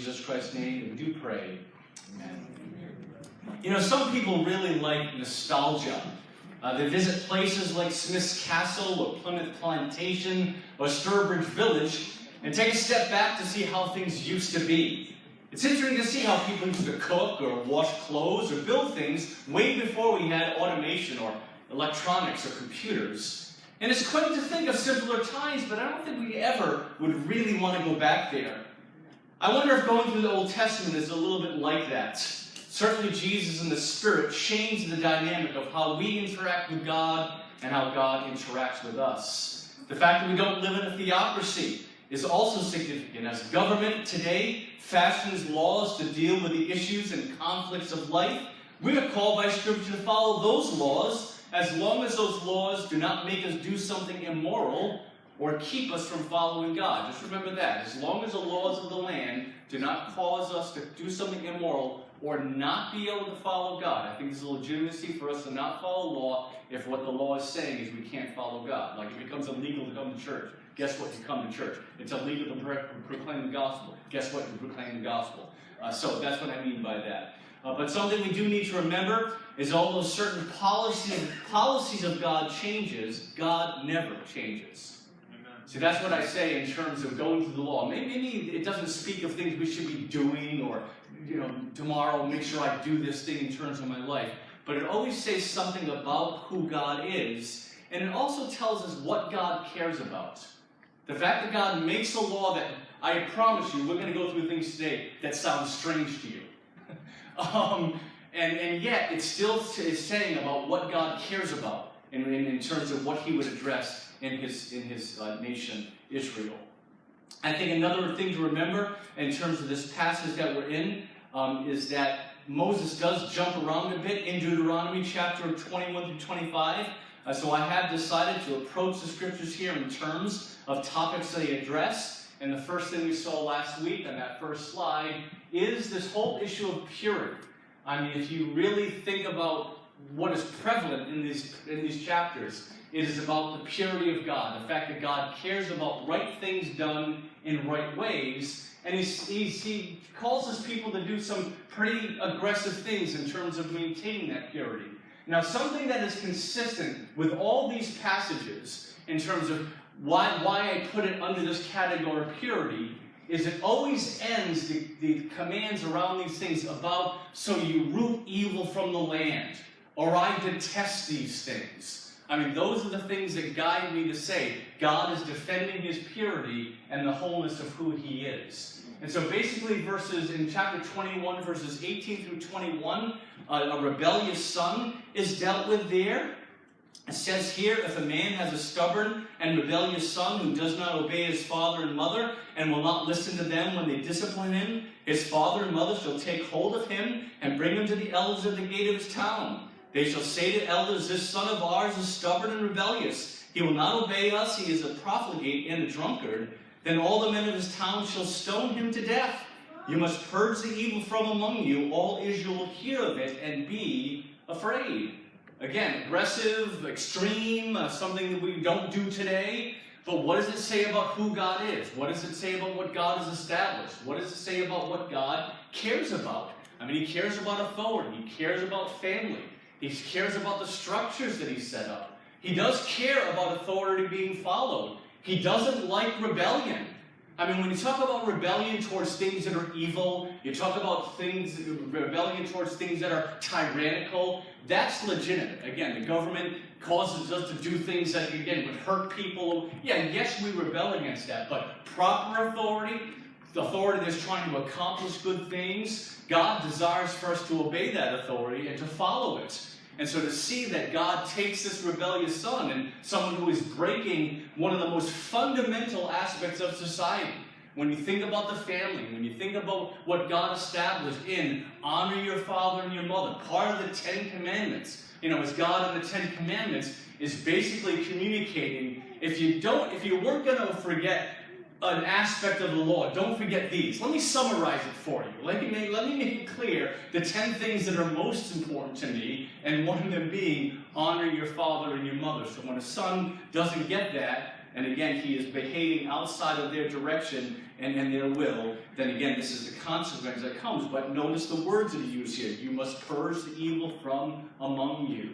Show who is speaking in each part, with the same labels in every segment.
Speaker 1: Jesus Christ's name, we do pray. Amen. You know, some people really like nostalgia. They visit places like Smith's Castle or Plymouth Plantation or Sturbridge Village and take a step back to see how things used to be. It's interesting to see how people used to cook or wash clothes or build things way before we had automation or electronics or computers. And it's quaint to think of simpler times, but I don't think we ever would really want to go back there. I wonder if going through the Old Testament is a little bit like that. Certainly Jesus and the Spirit change the dynamic of how we interact with God and how God interacts with us. The fact that we don't live in a theocracy is also significant, as government today fashions laws to deal with the issues and conflicts of life. We are called by Scripture to follow those laws as long as those laws do not make us do something immoral or keep us from following God. Just remember that. As long as the laws of the land do not cause us to do something immoral or not be able to follow God. I think there's a legitimacy for us to not follow law if what the law is saying is we can't follow God. Like it becomes illegal to come to church. Guess what? You come to church. It's illegal to proclaim the gospel. Guess what? You proclaim the gospel. So that's what I mean by that. But something we do need to remember is although certain policies of God changes, God never changes. Amen. See, that's what I say in terms of going through the law. Maybe it doesn't speak of things we should be doing or, tomorrow make sure I do this thing in terms of my life. But it always says something about who God is, and it also tells us what God cares about. The fact that God makes a law that, I promise you, we're going to go through things today that sound strange to you. And yet, it still is saying about what God cares about in terms of what he would address in his nation, Israel. I think another thing to remember in terms of this passage that we're in is that Moses does jump around a bit in Deuteronomy chapter 21 through 25. So I have decided to approach the scriptures here in terms of topics they address. And the first thing we saw last week on that first slide is this whole issue of purity. I mean, if you really think about what is prevalent in these chapters, it is about the purity of God, the fact that God cares about right things done in right ways, and he calls his people to do some pretty aggressive things in terms of maintaining that purity. Now, something that is consistent with all these passages in terms of why I put it under this category of purity is it always ends the commands around these things about, so you root evil from the land, or I detest these things. I mean, those are the things that guide me to say God is defending his purity and the wholeness of who he is. And so basically in chapter 21, verses 18 through 21, a rebellious son is dealt with there. It says here, if a man has a stubborn and rebellious son who does not obey his father and mother and will not listen to them when they discipline him, his father and mother shall take hold of him and bring him to the elders at the gate of his town. They shall say to elders, this son of ours is stubborn and rebellious. He will not obey us. He is a profligate and a drunkard. Then all the men of his town shall stone him to death. You must purge the evil from among you. All Israel will hear of it and be afraid. Again, aggressive, extreme, something that we don't do today. But what does it say about who God is? What does it say about what God has established? What does it say about what God cares about? I mean, he cares about authority. He cares about family. He cares about the structures that he set up. He does care about authority being followed. He doesn't like rebellion. I mean, when you talk about rebellion towards things that are evil, you talk about rebellion towards things that are tyrannical, that's legitimate. Again, the government causes us to do things that, again, would hurt people. Yeah, yes, we rebel against that, but proper authority, the authority that's trying to accomplish good things, God desires for us to obey that authority and to follow it. And so to see that God takes this rebellious son and someone who is breaking one of the most fundamental aspects of society, when you think about the family, when you think about what God established in honor your father and your mother, part of the Ten Commandments, as God in the Ten Commandments is basically communicating, if you weren't going to forget an aspect of the law, don't forget these. Let me summarize it for you. Let me make it clear the 10 things that are most important to me, and one of them being honor your father and your mother. So when a son doesn't get that, and again, he is behaving outside of their direction and their will, then again, this is the consequence that comes. But notice the words that he used here. You must purge the evil from among you.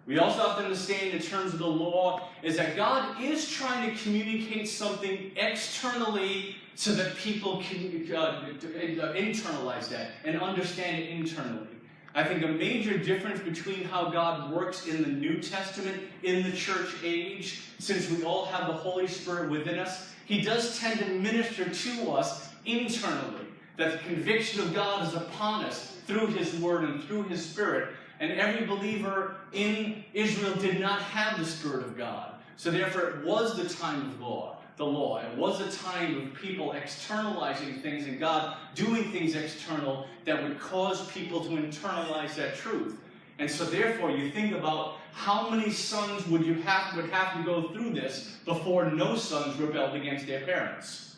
Speaker 1: We also have to understand in terms of the law is that God is trying to communicate something externally so that people can internalize that and understand it internally. I think a major difference between how God works in the New Testament, in the church age, since we all have the Holy Spirit within us, he does tend to minister to us internally. That the conviction of God is upon us through his word and through his Spirit. And every believer in Israel did not have the Spirit of God. So therefore it was the time of the law. It was a time of people externalizing things and God doing things external that would cause people to internalize that truth. And so therefore you think about how many sons would have to go through this before no sons rebelled against their parents.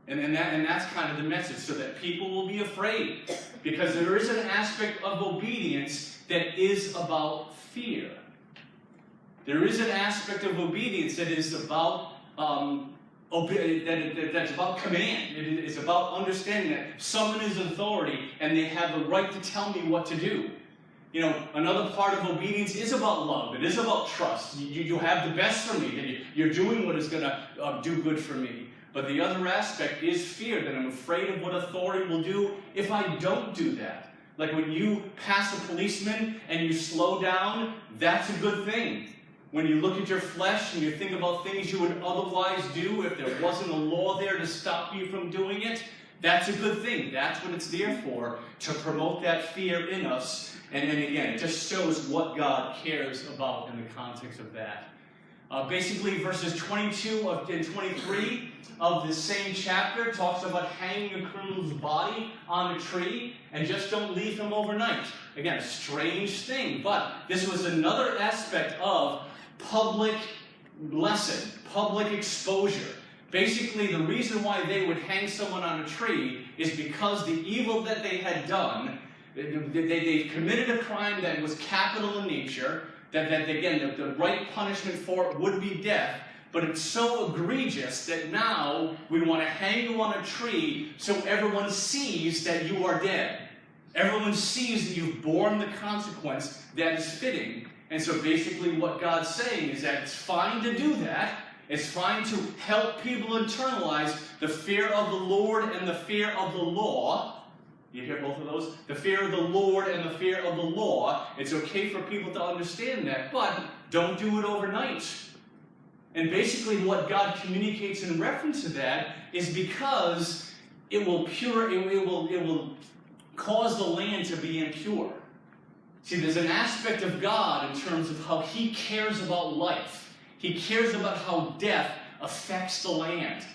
Speaker 1: And that's kind of the message, so that people will be afraid. Because there is an aspect of obedience that is about fear. There is an aspect of obedience that is about that's about command. It is about understanding that someone is authority and they have the right to tell me what to do. You know, another part of obedience is about love. It is about trust. You have the best for me, and you're doing what is going to do good for me. But the other aspect is fear, that I'm afraid of what authority will do if I don't do that. Like when you pass a policeman and you slow down, that's a good thing. When you look at your flesh and you think about things you would otherwise do if there wasn't a law there to stop you from doing it, that's a good thing. That's what it's there for, to promote that fear in us. And again, it just shows what God cares about in the context of that. Basically, verses 22 and 23 of the same chapter talks about hanging a criminal's body on a tree and just don't leave him overnight. Again, a strange thing, but this was another aspect of public lesson, public exposure. Basically, the reason why they would hang someone on a tree is because the evil that they had done, they committed a crime that was capital in nature, that again, the right punishment for it would be death, but it's so egregious that now we want to hang you on a tree so everyone sees that you are dead. Everyone sees that you've borne the consequence that is fitting. And so basically what God's saying is that it's fine to do that. It's fine to help people internalize the fear of the Lord and the fear of the law. You hear both of those? The fear of the Lord and the fear of the law. It's okay for people to understand that, but don't do it overnight. And basically what God communicates in reference to that is because it will cause the land to be impure. See, there's an aspect of God in terms of how he cares about life. He cares about how death affects the land.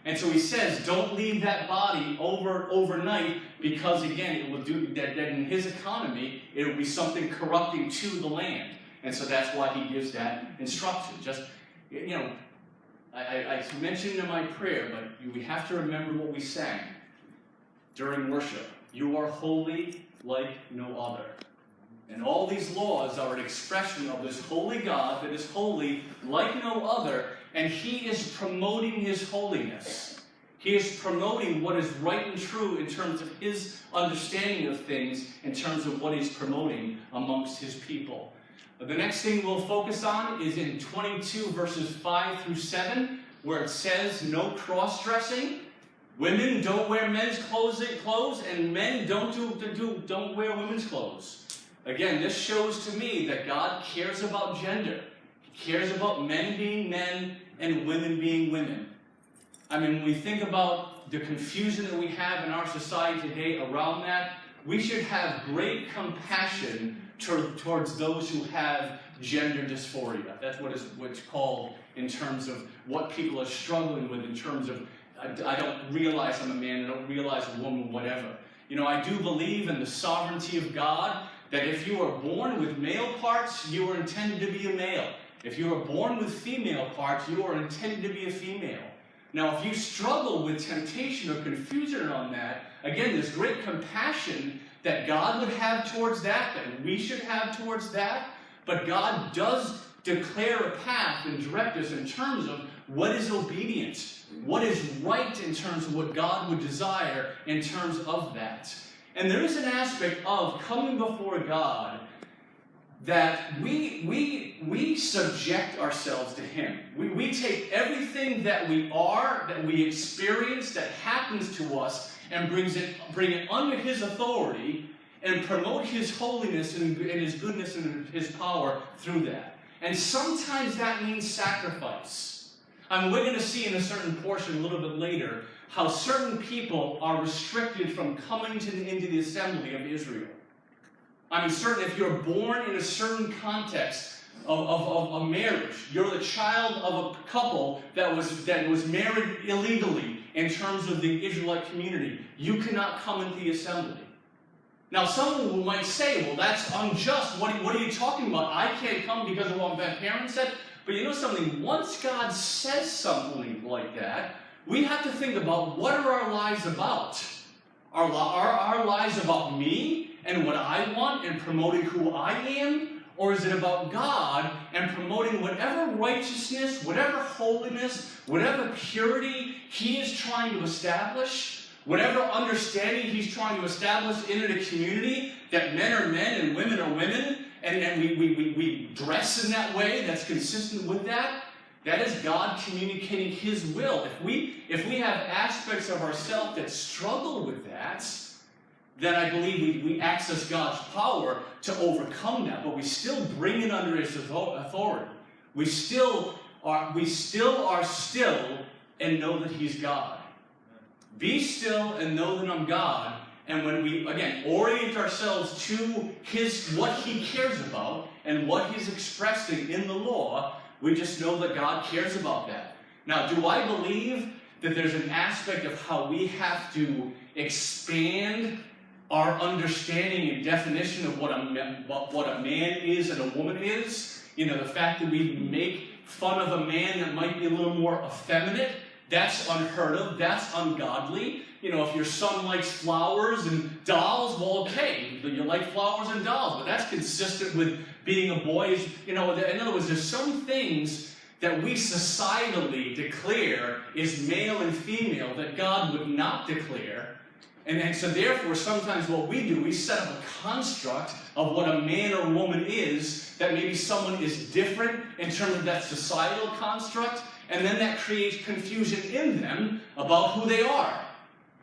Speaker 1: And so he says, don't leave that body overnight, because again, it will do that in his economy, it will be something corrupting to the land. And so that's why he gives that instruction. Just, you know, I mentioned in my prayer, but we have to remember what we sang during worship. You are holy like no other. And all these laws are an expression of this holy God that is holy like no other, and he is promoting his holiness. He is promoting what is right and true in terms of his understanding of things, in terms of what he's promoting amongst his people. The next thing we'll focus on is in 22 verses 5 through 7, where it says, no cross-dressing. Women don't wear men's clothes, and men don't wear women's clothes. Again, this shows to me that God cares about gender. He cares about men being men and women being women. I mean, when we think about the confusion that we have in our society today around that, we should have great compassion towards those who have gender dysphoria. That's what's called in terms of what people are struggling with, in terms of, I don't realize I'm a man, I don't realize I'm a woman, whatever. You know, I do believe in the sovereignty of God, that if you are born with male parts, you are intended to be a male. If you are born with female parts, you are intended to be a female. Now, if you struggle with temptation or confusion on that, again, there's great compassion that God would have towards that we should have towards that, but God does declare a path and direct us in terms of what is obedient, what is right in terms of what God would desire in terms of that. And there is an aspect of coming before God that we subject ourselves to Him. We take everything that we are, that we experience, that happens to us, and bring it under His authority and promote His holiness and His goodness and His power through that. And sometimes that means sacrifice. We're going to see in a certain portion a little bit later how certain people are restricted from coming into the assembly of Israel. If you're born in a certain context of a marriage, you're the child of a couple that was married illegally in terms of the Israelite community, you cannot come into the assembly. Now, someone might say, well, that's unjust. What are you talking about? I can't come because of what my parents said. But you know something? Once God says something like that, we have to think about, what are our lives about? Are our lives about me and what I want and promoting who I am? Or is it about God and promoting whatever righteousness, whatever holiness, whatever purity He is trying to establish, whatever understanding He's trying to establish in a community, that men are men and women are women, and we dress in that way that's consistent with that? That is God communicating His will. If we have aspects of ourselves that struggle with that, then I believe we access God's power to overcome that, but we still bring it under His authority. We still are still and know that He's God. Be still and know that I'm God. And when we, again, orient ourselves to what He cares about and what He's expressing in the law, we just know that God cares about that. Now, do I believe that there's an aspect of how we have to expand our understanding and definition of what a man is and a woman is? The fact that we make fun of a man that might be a little more effeminate, that's unheard of, that's ungodly. If your son likes flowers and dolls, well, okay, you like flowers and dolls, but that's consistent with being a boy. In other words, there's some things that we societally declare is male and female that God would not declare. And so therefore, sometimes what we do, we set up a construct of what a man or woman is, that maybe someone is different in terms of that societal construct, and then that creates confusion in them about who they are.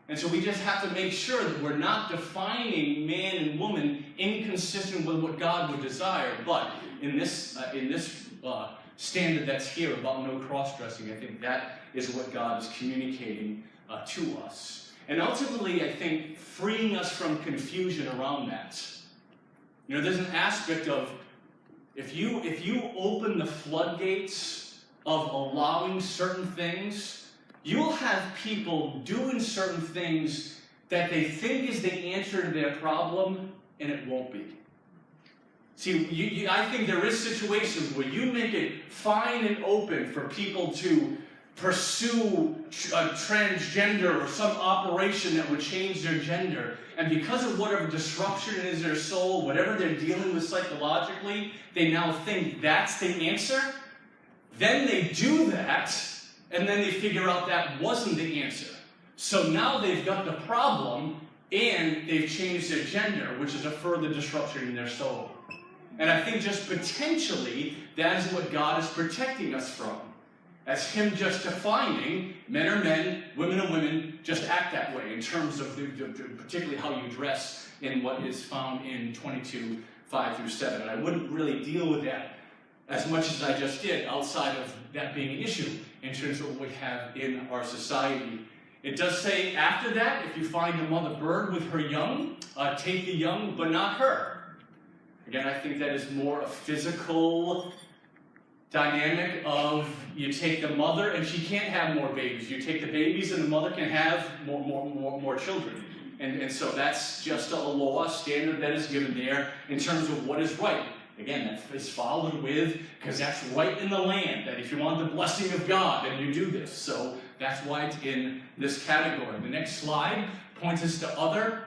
Speaker 1: And so we just have to make sure that we're not defining man and woman inconsistent with what God would desire. But in this standard that's here about no cross-dressing, I think that is what God is communicating to us. And ultimately, I think, freeing us from confusion around that. There's an aspect of, if you open the floodgates of allowing certain things, you'll have people doing certain things that they think is the answer to their problem, and it won't be. See, I think there is situations where you make it fine and open for people to pursue transgender or some operation that would change their gender, and because of whatever disruption is in their soul, whatever they're dealing with psychologically, they now think that's the answer. Then they do that, and then they figure out that wasn't the answer. So now they've got the problem, and they've changed their gender, which is a further disruption in their soul. And I think just potentially, that is what God is protecting us from. As Him just defining, men are men, women are women, just act that way in terms of particularly how you dress in what is found in 22:5-7. And I wouldn't really deal with that as much as I just did, outside of that being an issue in terms of what we have in our society. It does say after that, if you find a mother bird with her young, take the young, but not her. Again, I think that is more a physical dynamic of, you take the mother and she can't have more babies. You take the babies and the mother can have more children. And so that's just a law, standard that is given there in terms of what is right. Again, that is followed with, because that's right in the land, that if you want the blessing of God, then you do this. So that's why it's in this category. The next slide points us to other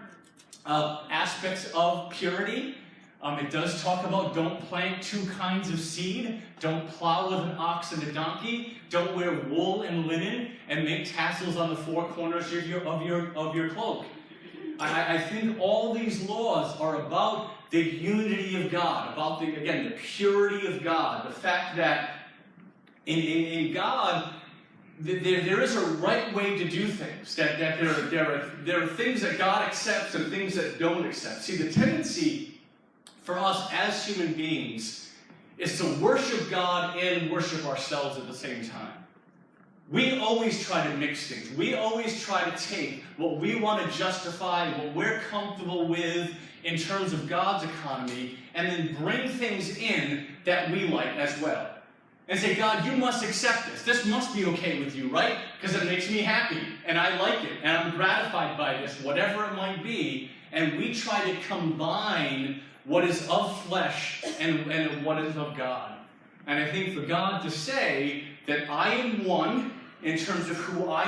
Speaker 1: aspects of purity. It does talk about don't plant two kinds of seed, don't plow with an ox and a donkey, don't wear wool and linen, and make tassels on the four corners of your cloak. I think all these laws are about the unity of God, about the purity of God, the fact that in God there is a right way to do things, that there are things that God accepts and things that don't accept. See, the tendency for us as human beings is to worship God and worship ourselves at the same time. We always try to mix things. We always try to take what we want to justify, what we're comfortable with in terms of God's economy, and then bring things in that we like as well. And say, God, you must accept this. This must be okay with you, right? Because it makes me happy, and I like it, and I'm gratified by this, whatever it might be. And we try to combine what is of flesh and what is of God. And I think for God to say that I am one in terms of who I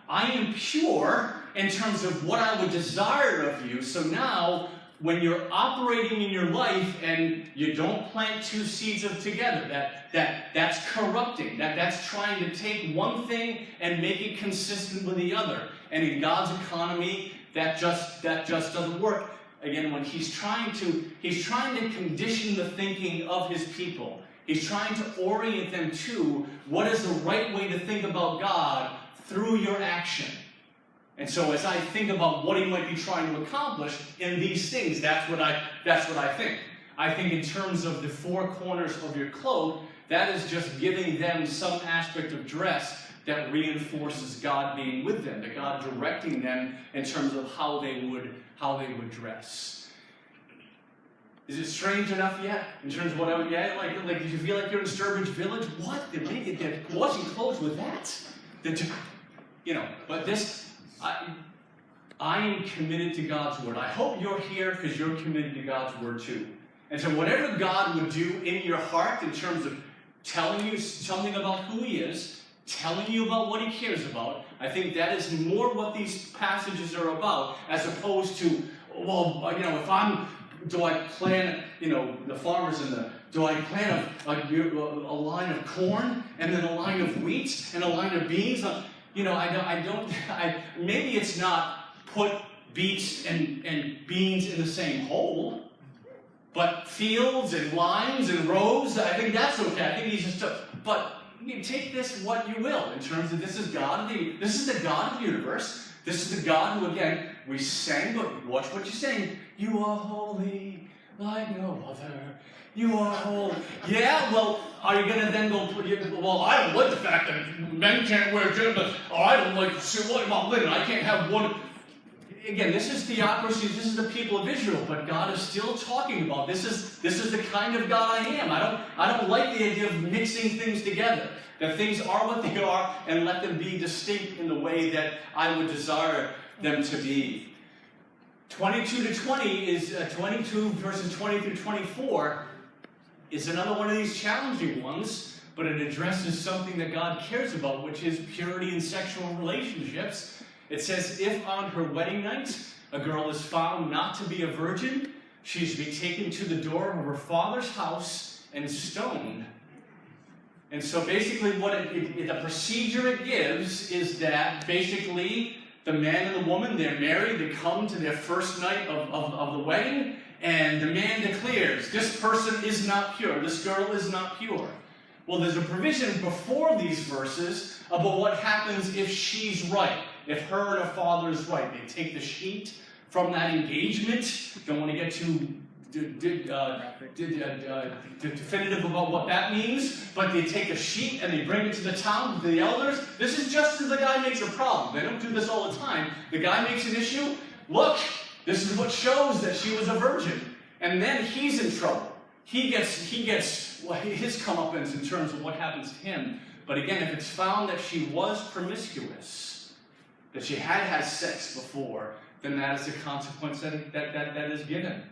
Speaker 1: am pure in terms of what I would desire of you. So now, when you're operating in your life and you don't plant two seeds together, that's corrupting. That's trying to take one thing and make it consistent with the other. And in God's economy, that just doesn't work. Again, when he's trying to condition the thinking of his people. He's trying to orient them to what is the right way to think about God through your action. And so as I think about what he might be trying to accomplish in these things, that's what I think. I think in terms of the four corners of your cloak, that is just giving them some aspect of dress that reinforces God being with them, that God directing them in terms of how they would dress. Is it strange enough yet? In terms of what I would get? Like did you feel like you're in Sturbridge Village? What? They're washing clothes with that? But this, I am committed to God's word. I hope you're here because you're committed to God's word too. And so whatever God would do in your heart in terms of telling you something about who he is, telling you about what he cares about, I think that is more what these passages are about, as opposed to, do I plant, the farmers do I plant a line of corn and then a line of wheat and a line of beans? Maybe it's not put beets and beans in the same hole, but fields and lines and rows, I think that's okay. I think he's just, but you take this what you will, in terms of this is the God of the universe. This is the God who, again, we sang, but watch what you sing. You are holy like no other. You are holy. Yeah, well, are you going to then go put, well, I don't like the fact that men can't wear gender. I don't like, what about linen? I can't have one. Again, this is theocracy. This is the people of Israel, but God is still talking about this is the kind of God I am. I don't like the idea of mixing things together. That things are what they are, and let them be distinct in the way that I would desire them to be. 22 to 20 is 22 verses 20 through 24 is another one of these challenging ones, but it addresses something that God cares about, which is purity in sexual relationships. It says, if on her wedding night a girl is found not to be a virgin, she is to be taken to the door of her father's house and stoned. And so basically the procedure it gives is that basically the man and the woman, they're married, they come to their first night of the wedding, and the man declares, this person is not pure, this girl is not pure. Well, there's a provision before these verses about what happens if she's right, if her and her father is right. They take the sheet from that engagement. Don't want to get too definitive about what that means, but they take a sheet and they bring it to the town, to the elders. This is just as the guy makes a problem. They don't do this all the time. The guy makes an issue. Look, this is what shows that she was a virgin. And then he's in trouble. He gets his comeuppance in terms of what happens to him. But again, if it's found that she was promiscuous, that she had sex before, then that is the consequence that is given.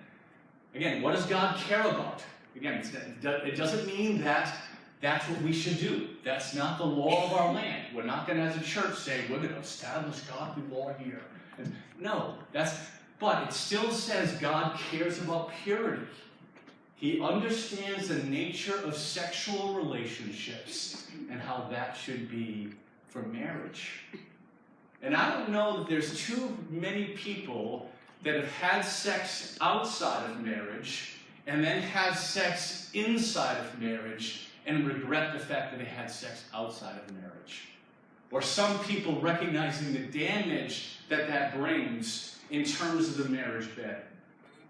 Speaker 1: Again, what does God care about? Again, it doesn't mean that that's what we should do. That's not the law of our land. We're not going to, as a church, say, we're going to establish godly law here. And no, But it still says God cares about purity. He understands the nature of sexual relationships and how that should be for marriage. And I don't know that there's too many people that have had sex outside of marriage and then have sex inside of marriage and regret the fact that they had sex outside of marriage. Or some people recognizing the damage that that brings in terms of the marriage bed.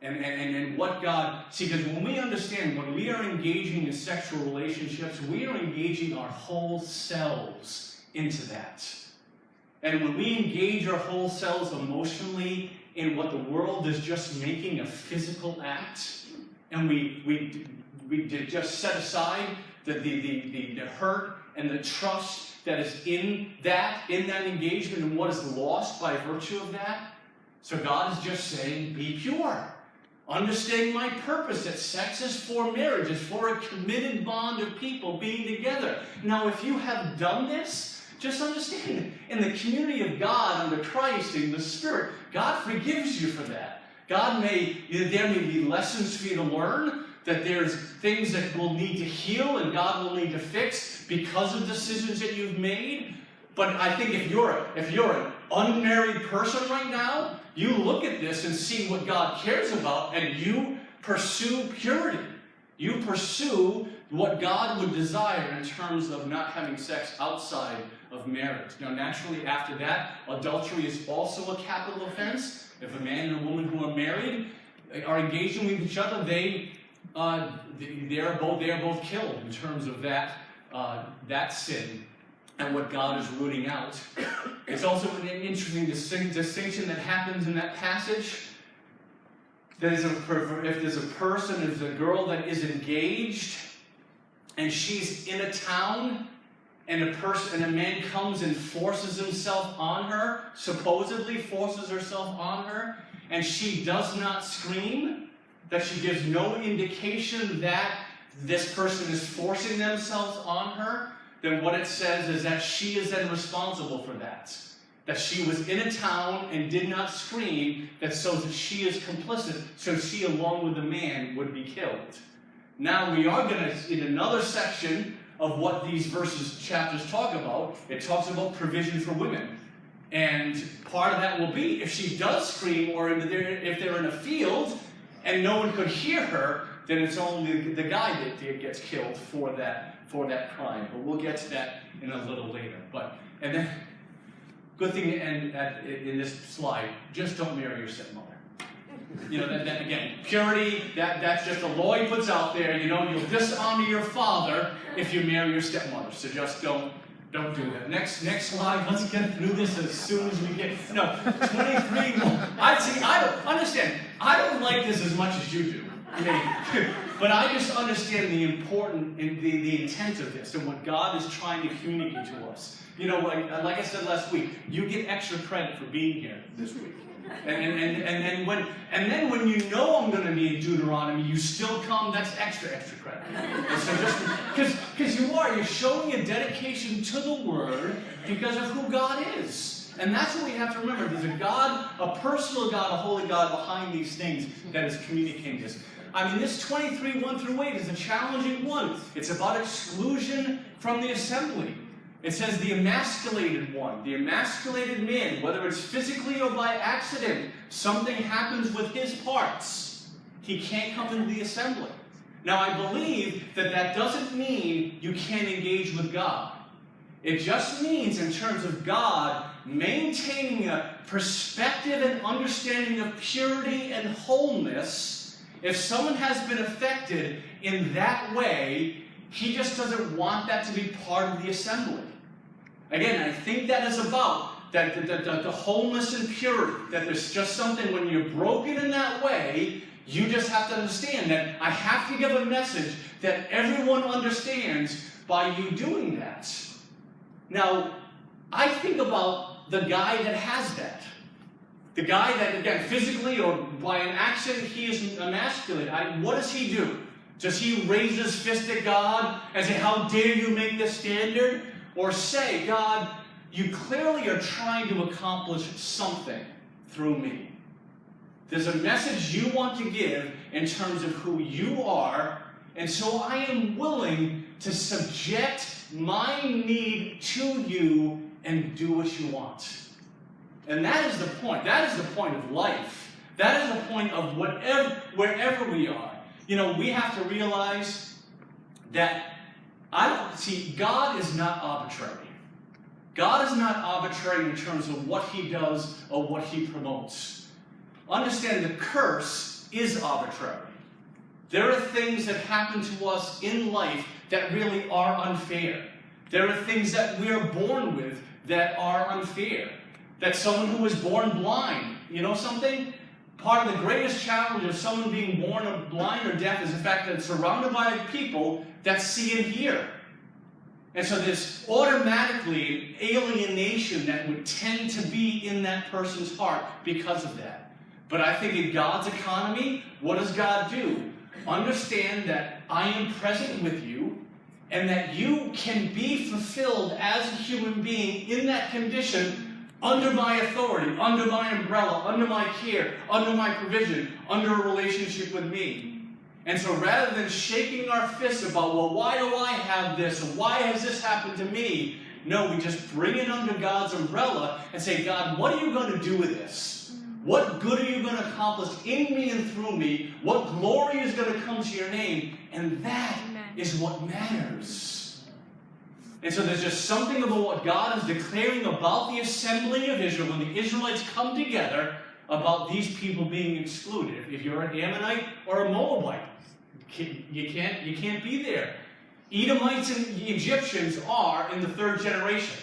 Speaker 1: And what God, see, because when we understand, when we are engaging in sexual relationships, we are engaging our whole selves into that. And when we engage our whole selves emotionally in what the world is just making a physical act, and we just set aside the hurt and the trust that is in that engagement and what is lost by virtue of that. So God is just saying, be pure. Understanding my purpose, that sex is for marriage, it's for a committed bond of people being together. Now, if you have done this, just understand, in the community of God, under Christ, in the Spirit, God forgives you for that. there may be lessons for you to learn, that there's things that will need to heal and God will need to fix because of decisions that you've made. But I think if you're an unmarried person right now, you look at this and see what God cares about, and you pursue purity. You pursue what God would desire in terms of not having sex outside of marriage. Now, naturally, after that, adultery is also a capital offense. If a man and a woman who are married are engaging with each other, they are both killed in terms of that sin and what God is rooting out. It's also an interesting distinction that happens in that passage. That is, if there's a girl that is engaged, and she's in a town, and a man comes and forces himself on her, supposedly forces herself on her, and she does not scream, that she gives no indication that this person is forcing themselves on her, then what it says is that she is then responsible for that. That she was in a town and did not scream, that she is complicit, so she along with the man would be killed. Now we are going to, in another section of what these chapters talk about, it talks about provision for women. And part of that will be, if she does scream, or if they're in a field and no one could hear her, then it's only the guy that gets killed for that crime. But we'll get to that in a little later. And then, good thing to end in this slide, just don't marry your stepmother. That again, purity, that's just a law he puts out there. You'll dishonor your father if you marry your stepmother. So just don't do that. Next slide, let's get through this as soon as we get, 23. I don't understand. I don't like this as much as you do. But I just understand the intent of this and what God is trying to communicate to us. Like I said last week, you get extra credit for being here this week. And then when you know I'm going to be in Deuteronomy, you still come, that's extra credit. And so just because you're showing a dedication to the Word because of who God is. And that's what we have to remember. There's a God, a personal God, a holy God behind these things that is communicating this. This 23, 1 through 8 is a challenging one. It's about exclusion from the assembly. It says the emasculated one, the emasculated man, whether it's physically or by accident, something happens with his parts. He can't come into the assembly. Now, I believe that doesn't mean you can't engage with God. It just means, in terms of God maintaining a perspective and understanding of purity and wholeness, if someone has been affected in that way, he just doesn't want that to be part of the assembly. Again, I think that is about the wholeness and purity, that there's just something when you're broken in that way, you just have to understand that I have to give a message that everyone understands by you doing that. Now, I think about the guy that has that. The guy that, again, physically or by an accident, he is emasculated. What does he do? Does he raise his fist at God and say, how dare you make this standard? Or say, God, you clearly are trying to accomplish something through me. There's a message you want to give in terms of who you are, and so I am willing to subject my need to you and do what you want. And that is the point. That is the point of life. That is the point of wherever we are. You know, we have to realize that God is not arbitrary. God is not arbitrary in terms of what he does or what he promotes. Understand the curse is arbitrary. There are things that happen to us in life that really are unfair. There are things that we are born with that are unfair. That someone who was born blind, you know something? Part of the greatest challenge of someone being born blind or deaf is the fact that it's surrounded by people that see and hear. And so there's automatically alienation that would tend to be in that person's heart because of that. But I think in God's economy, what does God do? Understand that I am present with you, and that you can be fulfilled as a human being in that condition under my authority, under my umbrella, under my care, under my provision, under a relationship with me. And so rather than shaking our fists about, well, why do I have this? And why has this happened to me? No, we just bring it under God's umbrella and say, God, what are you going to do with this? What good are you going to accomplish in me and through me? What glory is going to come to your name? And that is what matters. And so there's just something about what God is declaring about the assembly of Israel when the Israelites come together about these people being excluded. If you're an Ammonite or a Moabite, you can't be there. Edomites and Egyptians are in the third generation.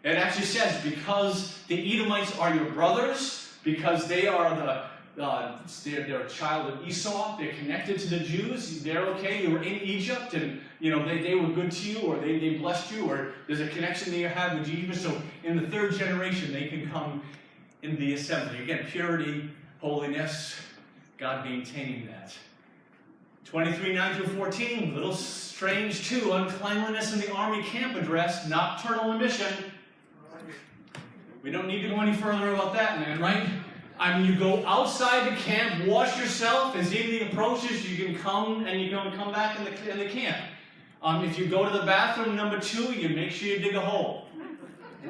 Speaker 1: It actually says because the Edomites are your brothers, because they are they're a child of Esau, they're connected to the Jews, they're okay, you were in Egypt, and you know they were good to you, or they blessed you, or there's a connection that you have with Jesus. So in the third generation, they can come in the assembly. Again, purity, holiness, God maintaining that. 23:9-14, a little strange too. Uncleanliness in the army camp address, nocturnal emission. We don't need to go any further about that, man, right? I mean, you go outside the camp, wash yourself. As evening approaches, you can come back in the camp. If you go to the bathroom, number 2, you make sure you dig a hole.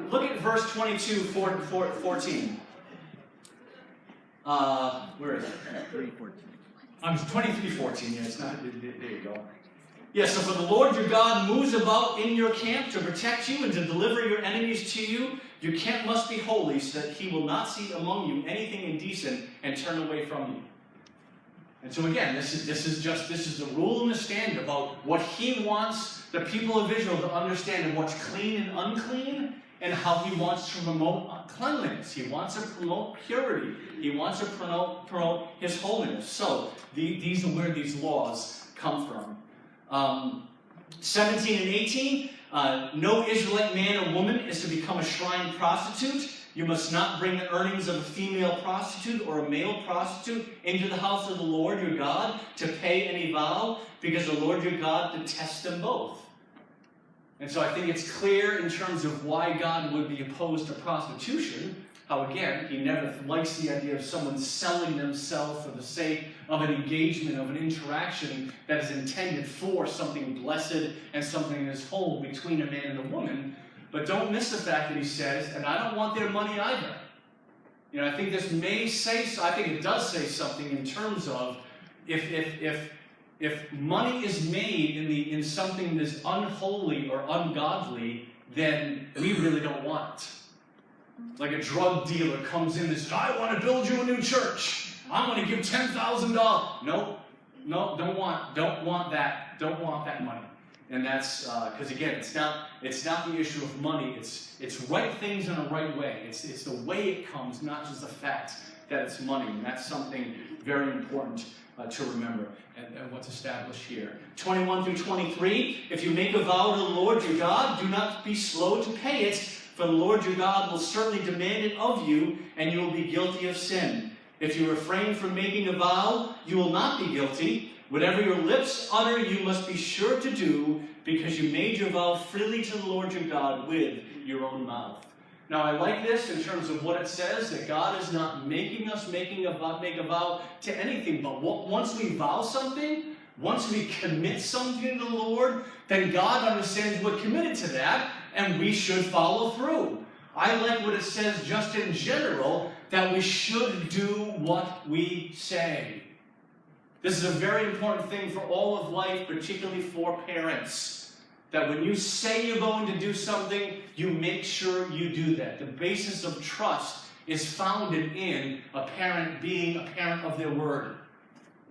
Speaker 1: Look at verse 22, 14. Where is it?
Speaker 2: 3:14.
Speaker 1: 23:14. Yeah, it's not. There you go. Yeah, so for the Lord your God moves about in your camp to protect you and to deliver your enemies to you. Your camp must be holy, so that he will not see among you anything indecent and turn away from you. And so again, this is the rule and the standard about what he wants the people of Israel to understand of what's clean and unclean, and how he wants to promote cleanliness. He wants to promote purity. He wants to promote his holiness. So these are where these laws come from. 17 and 18. No Israelite man or woman is to become a shrine prostitute. You must not bring the earnings of a female prostitute or a male prostitute into the house of the Lord your God to pay any vow, because the Lord your God detests them both. And so I think it's clear in terms of why God would be opposed to prostitution. How, again, he never likes the idea of someone selling themselves for the sake of an engagement, of an interaction that is intended for something blessed and something that is whole between a man and a woman. But don't miss the fact that he says, and I don't want their money either. You know, I think this may say, I think it does say something in terms of if money is made in something that's unholy or ungodly, then we really don't want it. Like a drug dealer comes in and says, I want to build you a new church. I'm going to give $10,000. No, don't want that. Don't want that money. And that's because again, it's not the issue of money. It's right things in a right way. It's the way it comes, not just the fact that it's money. And that's something very important to remember and what's established here. 21-23. If you make a vow to the Lord your God, do not be slow to pay it, for the Lord your God will certainly demand it of you, and you will be guilty of sin. If you refrain from making a vow, you will not be guilty. Whatever your lips utter, you must be sure to do, because you made your vow freely to the Lord your God with your own mouth. Now, I like this in terms of what it says, that God is not making us make a vow to anything, but once we vow something, once we commit something to the Lord, then God understands we're committed to that, and we should follow through. I like what it says just in general, that we should do what we say. This is a very important thing for all of life, particularly for parents. That when you say you're going to do something, you make sure you do that. The basis of trust is founded in a parent being a parent of their word.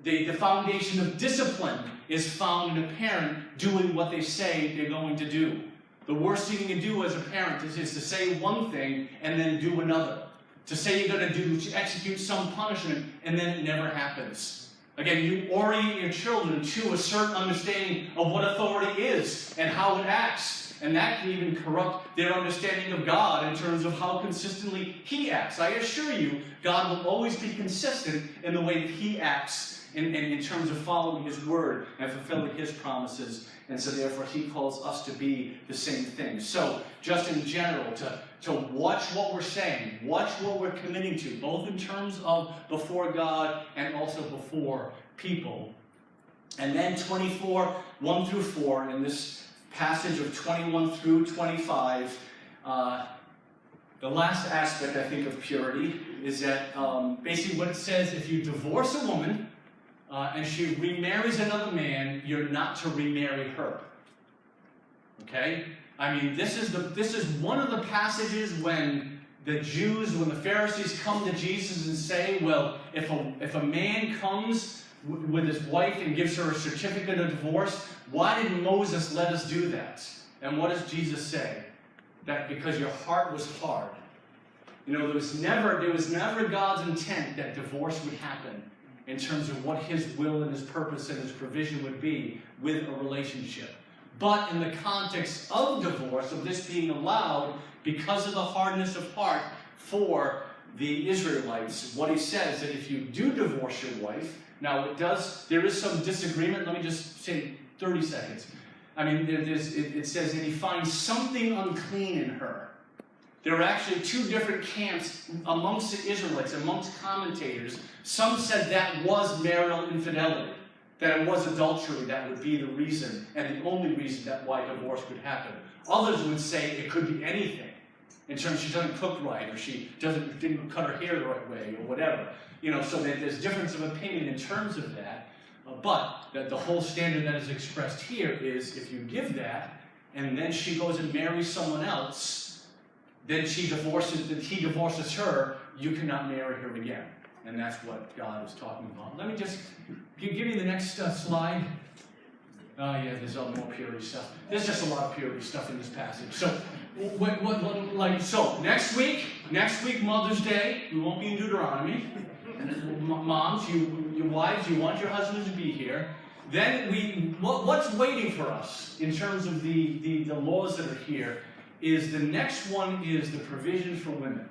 Speaker 1: The foundation of discipline is found in a parent doing what they say they're going to do. The worst thing you can do as a parent is to say one thing and then do another. To say you're going to execute some punishment and then it never happens. Again, you orient your children to a certain understanding of what authority is and how it acts. And that can even corrupt their understanding of God in terms of how consistently He acts. I assure you, God will always be consistent in the way that He acts in terms of following His word and fulfilling His promises. And so therefore, He calls us to be the same thing. So, just in general, to watch what we're saying, watch what we're committing to, both in terms of before God and also before people. And then 24, 1 through 4, in this passage of 21 through 25, the last aspect, I think, of purity is that basically what it says, if you divorce a woman and she remarries another man, you're not to remarry her. Okay? I mean, this is one of the passages when the Jews, when the Pharisees come to Jesus and say, well, if a man comes with his wife and gives her a certificate of divorce, why did Moses let us do that? And what does Jesus say? That because your heart was hard. You know, there was never God's intent that divorce would happen in terms of what His will and His purpose and His provision would be with a relationship. But in the context of divorce, of this being allowed, because of the hardness of heart for the Israelites, what He says that if you do divorce your wife, now there is some disagreement. Let me just say 30 seconds. I mean, it says that he finds something unclean in her. There are actually two different camps amongst the Israelites, amongst commentators. Some said that was marital infidelity, that it was adultery that would be the reason, and the only reason that why divorce would happen. Others would say it could be anything, in terms she doesn't cook right, or she didn't cut her hair the right way, or whatever. You know, so that there's difference of opinion in terms of that. But the whole standard that is expressed here is if you give that, and then she goes and marries someone else, then he divorces her, you cannot marry her again. And that's what God is talking about. Let me just give me the next slide. Oh yeah, there's all more purity stuff. There's just a lot of purity stuff in this passage. So, next week, Mother's Day, we won't be in Deuteronomy. Moms, your wives, you want your husbands to be here. Then what's waiting for us in terms of the laws that are here is the next one is the provision for women.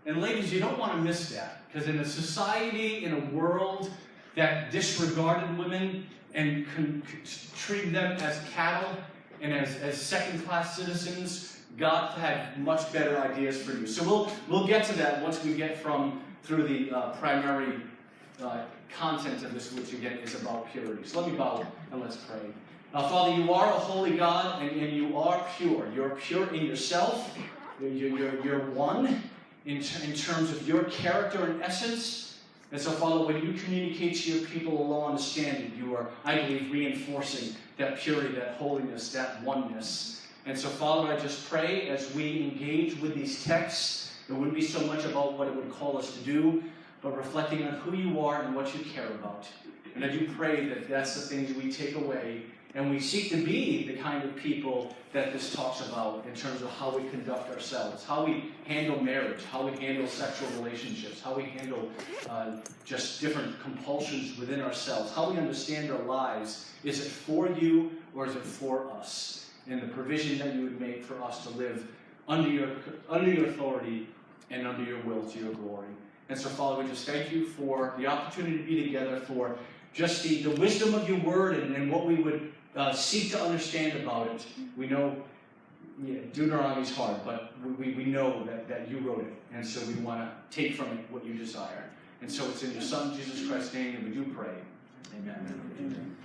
Speaker 1: And ladies, you don't want to miss that, because in a society, in a world that disregarded women and treated them as cattle and as second-class citizens, God had much better ideas for you. So we'll get to that once we get through the primary content of this, which again is about purity. So let me bow and let's pray. Father, you are a holy God, and you are pure. You're pure in yourself. You're one in terms of your character and essence. And so, Father, when you communicate to your people a law and a standard, you are, I believe, reinforcing that purity, that holiness, that oneness. And so, Father, I just pray as we engage with these texts, it wouldn't be so much about what it would call us to do, but reflecting on who you are and what you care about. And I do pray that that's the things we take away, and we seek to be the kind of people that this talks about in terms of how we conduct ourselves, how we handle marriage, how we handle sexual relationships, how we handle just different compulsions within ourselves, how we understand our lives. Is it for you or is it for us? And the provision that you would make for us to live under your authority and under your will to your glory. And so, Father, we just thank you for the opportunity to be together, for just the wisdom of your word and what we would seek to understand about it. We know Deuteronomy is hard, but we know that you wrote it, and so we want to take from it what you desire. And so it's in your Son, Jesus Christ's name, that we do pray. Amen.